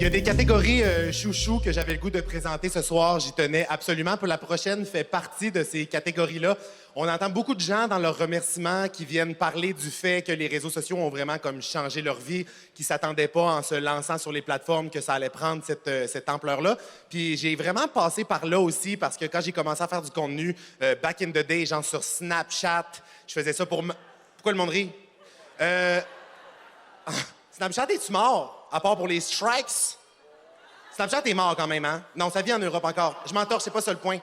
Il y a des catégories chouchou que j'avais le goût de présenter ce soir. J'y tenais absolument. Pour la prochaine, fait partie de ces catégories-là. On entend beaucoup de gens dans leurs remerciements qui viennent parler du fait que les réseaux sociaux ont vraiment comme changé leur vie, qui s'attendaient pas en se lançant sur les plateformes que ça allait prendre cette ampleur-là. Puis j'ai vraiment passé par là aussi parce que quand j'ai commencé à faire du contenu back in the day, genre sur Snapchat, je faisais ça pour... Pourquoi le monde rit? Snapchat, es-tu mort? À part pour les strikes? Snapchat est mort quand même, hein? Non, ça vit en Europe encore. Je m'entorche, c'est pas ça le point.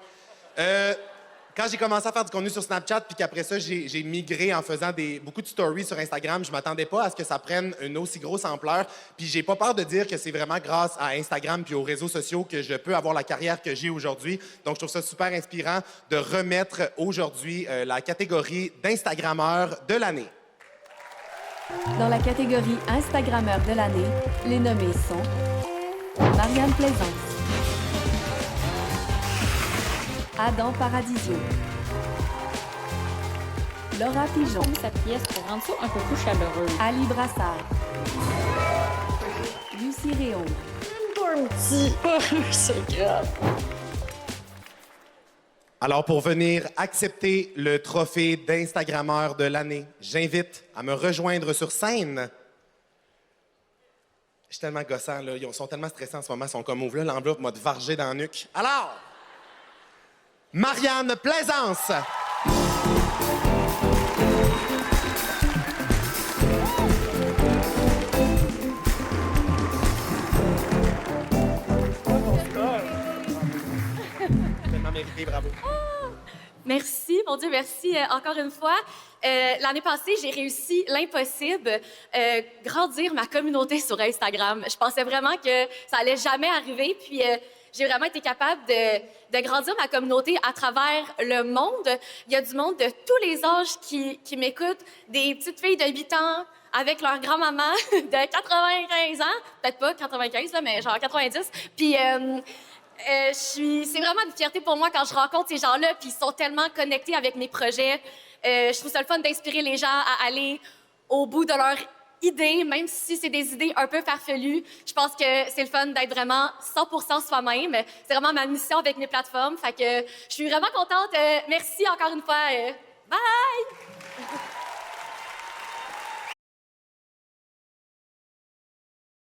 Quand j'ai commencé à faire du contenu sur Snapchat, puis qu'après ça, j'ai migré en faisant beaucoup de stories sur Instagram, je m'attendais pas à ce que ça prenne une aussi grosse ampleur. Puis j'ai pas peur de dire que c'est vraiment grâce à Instagram puis aux réseaux sociaux que je peux avoir la carrière que j'ai aujourd'hui. Donc, je trouve ça super inspirant de remettre aujourd'hui la catégorie d'Instagrammeur de l'année. Dans la catégorie Instagrammeur de l'année, les nommés sont Marianne Plaisance, Adam Paradisio, Laura Pigeon, Sa pièce pour rendre ça un peu plus chaleureux. Ali Brassard, Lucie Réaume, C'est grave. Alors, pour venir accepter le trophée d'Instagrammeur de l'année, j'invite à me rejoindre sur scène. Je suis tellement gossant, là. Ils sont tellement stressés en ce moment. Ils sont comme, ouvre là, l'enveloppe m'a vargé dans la nuque. Alors, Marianne Plaisance. Tellement mérité, bravo. Merci, mon Dieu, merci encore une fois. L'année passée, j'ai réussi l'impossible, grandir ma communauté sur Instagram. Je pensais vraiment que ça allait jamais arriver, puis j'ai vraiment été capable de grandir ma communauté à travers le monde. Il y a du monde de tous les âges qui m'écoutent, des petites filles de 8 ans avec leur grand-maman de 95 ans, peut-être pas 95, là, mais genre 90, puis... c'est vraiment une fierté pour moi quand je rencontre ces gens-là, puis ils sont tellement connectés avec mes projets. Je trouve ça le fun d'inspirer les gens à aller au bout de leurs idées, même si c'est des idées un peu farfelues. Je pense que c'est le fun d'être vraiment 100% soi-même. C'est vraiment ma mission avec mes plateformes. Fait que je suis vraiment contente. Merci encore une fois. Bye!